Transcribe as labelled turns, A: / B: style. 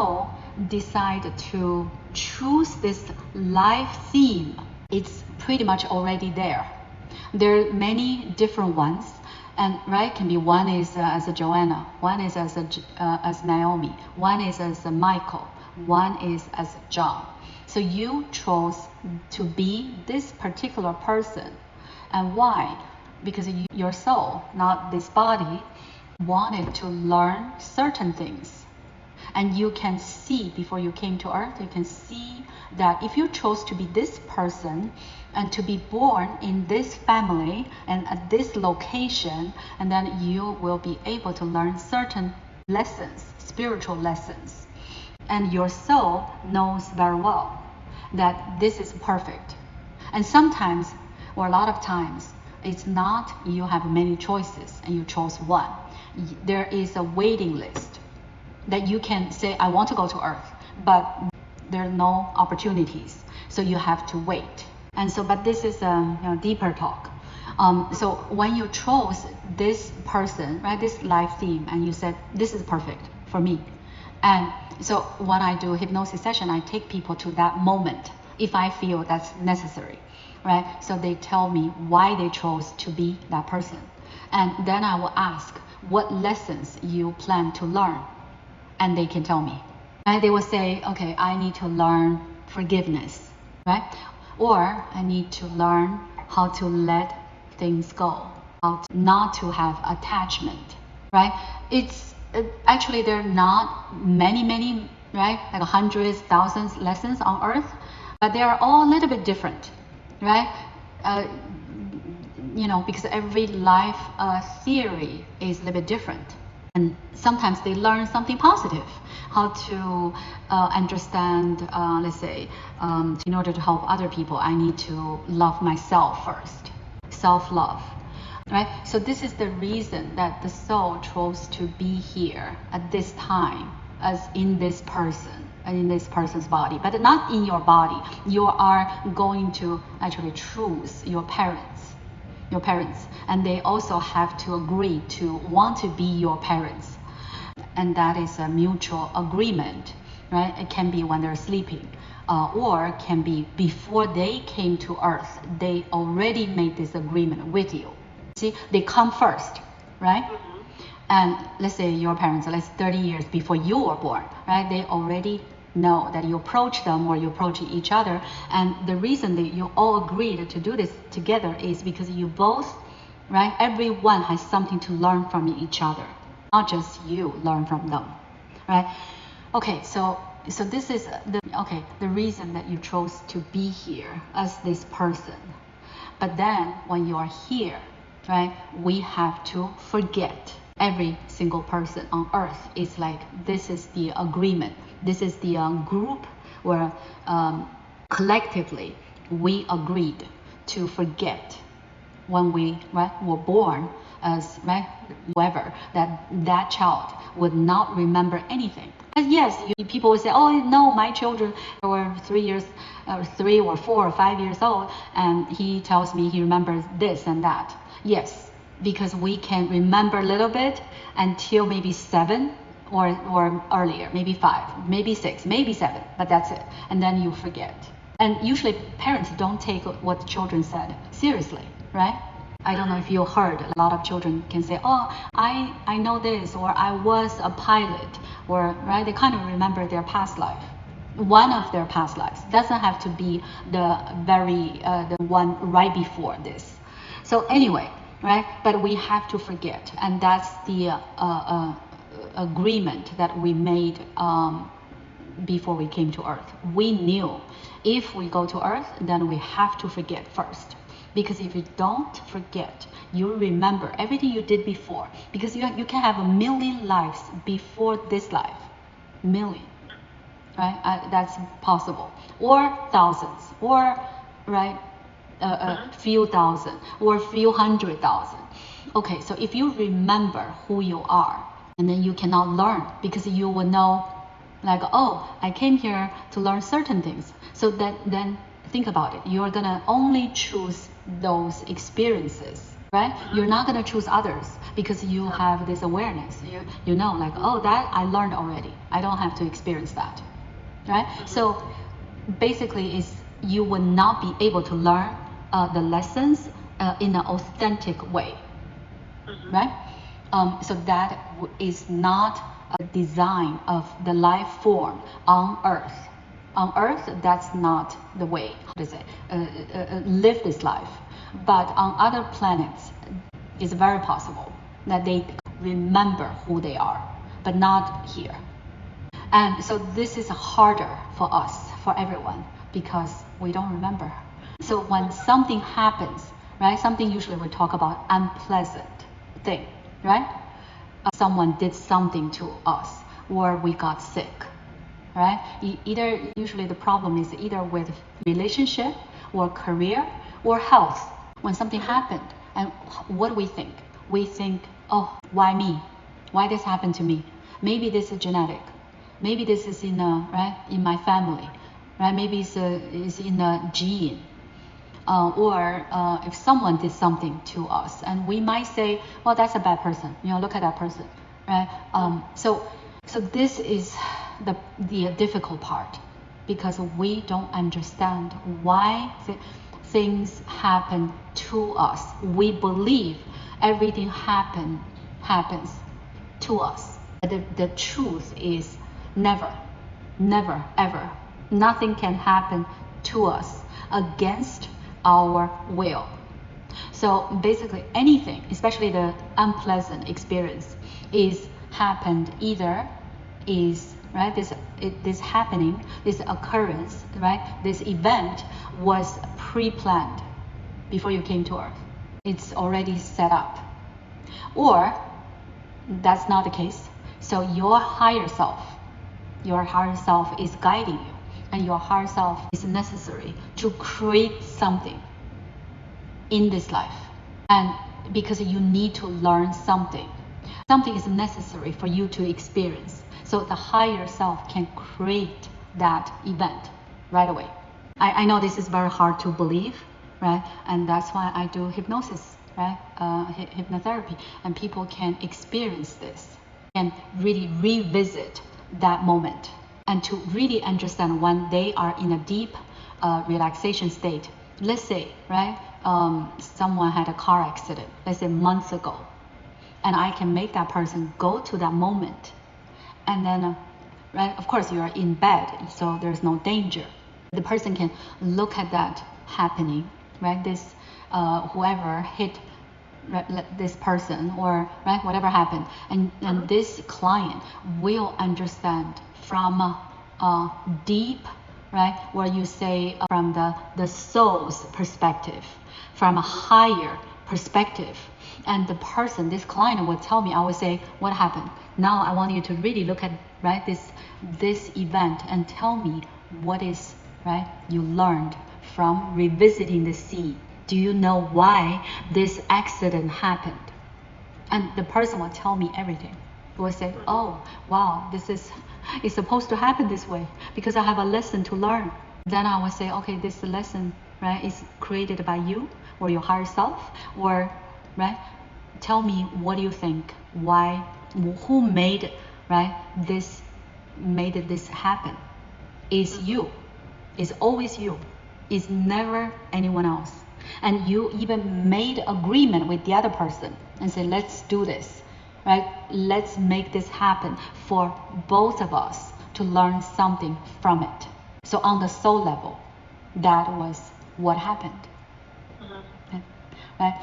A: soul decide to choose this life theme, it's pretty much already there. There are many different ones, and right, can be one is as a Joanna, one is as Naomi, one is as a Michael, one is as John. So you chose to be this particular person. And why? Because your soul, not this body, wanted to learn certain things. And you can see, before you came to earth, you can see that if you chose to be this person and to be born in this family and at this location, and then you will be able to learn certain lessons, spiritual lessons. And your soul knows very well that this is perfect. And sometimes, or a lot of times, it's not you have many choices and you chose one. There is a waiting list that you can say, I want to go to earth, but there are no opportunities. So you have to wait. And so, but this is a deeper talk. So when you chose this person, right, this life theme, and you said, this is perfect for me. And so when I do a hypnosis session, I take people to that moment if I feel that's necessary, right? So they tell me why they chose to be that person. And then I will ask, what lessons you plan to learn? And they can tell me. And they will say, okay, I need to learn forgiveness, right? Or I need to learn how to let things go, how to not to have attachment, right? It's actually there are not many, right? Like hundreds, thousands lessons on earth, but they are all a little bit different, right? Because every life theory is a little bit different. And sometimes they learn something positive, how to understand, let's say, in order to help other people, I need to love myself first, self-love, right? So this is the reason that the soul chose to be here at this time, as in this person, and in this person's body, but not in your body. You are going to actually choose your parents, and they also have to agree to want to be your parents. And that is a mutual agreement, right? It can be when they're sleeping, or can be before they came to earth. They already made this agreement with you. See, they come first, right? And let's say your parents, let's 30 years before you were born, right? They already know that you approach them or you approach each other. And the reason that you all agreed to do this together is because you both, right? Everyone has something to learn from each other, not just you learn from them, right? Okay, so this is the reason that you chose to be here as this person. But then when you are here, right, we have to forget. Every single person on earth is like, this is the agreement. This is the group where collectively we agreed to forget when we were born as whoever, that child would not remember anything. And yes, people will say, oh no, my children were 3 or 4 or 5 years old, and he tells me he remembers this and that. Yes, because we can remember a little bit until maybe 7 or earlier, maybe 5, maybe 6, maybe 7, but that's it. And then you forget. And usually parents don't take what children said seriously, right? I don't know if you heard, a lot of children can say, oh, I know this, or I was a pilot, or right, they kind of remember their past life. One of their past lives doesn't have to be the one right before this. So anyway, right? But we have to forget, and that's the agreement that we made before we came to Earth. We knew if we go to Earth, then we have to forget first. Because if you don't forget, you remember everything you did before. Because you can have 1,000,000 lives before this life, 1,000,000, right? That's possible, or thousands, or right. A few thousand or a few 100,000. Okay, so if you remember who you are, and then you cannot learn because you will know, like, oh, I came here to learn certain things. So then think about it. You're gonna only choose those experiences right? You're not going to choose others because you have this awareness. You know, like, oh, that I learned already. I don't have to experience that, right? So basically, is you will not be able to learn the lessons in an authentic way, right? So that is not a design of the life form on Earth. On Earth, that's not the way to say live this life. But on other planets, it's very possible that they remember who they are, but not here. And so this is harder for us, for everyone, because we don't remember. So when something happens, right? Something usually we talk about unpleasant thing, right? Someone did something to us, or we got sick, right? Either usually the problem is either with relationship or career or health. When something happened, and what do we think? We think, oh, why me? Why this happened to me? Maybe this is genetic. Maybe this is in in my family, right? Maybe it's in a gene. Or if someone did something to us, and we might say, well, that's a bad person. You know, look at that person, right? So this is the difficult part, because we don't understand why things happen to us. We believe everything happens to us. The truth is never, ever. Nothing can happen to us against our will. So basically anything, especially the unpleasant experience, is happened either is right this happening, this occurrence, right, this event was pre-planned before you came to Earth. It's already set up. Or that's not the case. So your higher self is guiding you, and your higher self is necessary to create something in this life. And because you need to learn something is necessary for you to experience. So the higher self can create that event right away. I know this is very hard to believe, right? And that's why I do hypnosis, right? Hypnotherapy, and people can experience this and really revisit that moment, and to really understand when they are in a deep relaxation state. Let's say, right, someone had a car accident, let's say months ago, and I can make that person go to that moment, and then, right, of course you are in bed, so there's no danger. The person can look at that happening, right, this whoever hit this person, or right, whatever happened, and this client will understand from a deep, right, where you say from the soul's perspective, from a higher perspective. And the person, this client, will tell me, I will say, what happened? Now I want you to really look at, right, this event, and tell me what is, right, you learned from revisiting the scene. Do you know why this accident happened? And the person will tell me everything. He will say, oh, wow, it's supposed to happen this way because I have a lesson to learn. Then I will say, okay, this lesson, right, is created by you or your higher self, or, right, tell me what do you think, why, who made, right, made this happen? Is you. It's always you. It's never anyone else. And you even made agreement with the other person and say, let's do this, right? Let's make this happen for both of us to learn something from it. So on the soul level, that was what happened. Right?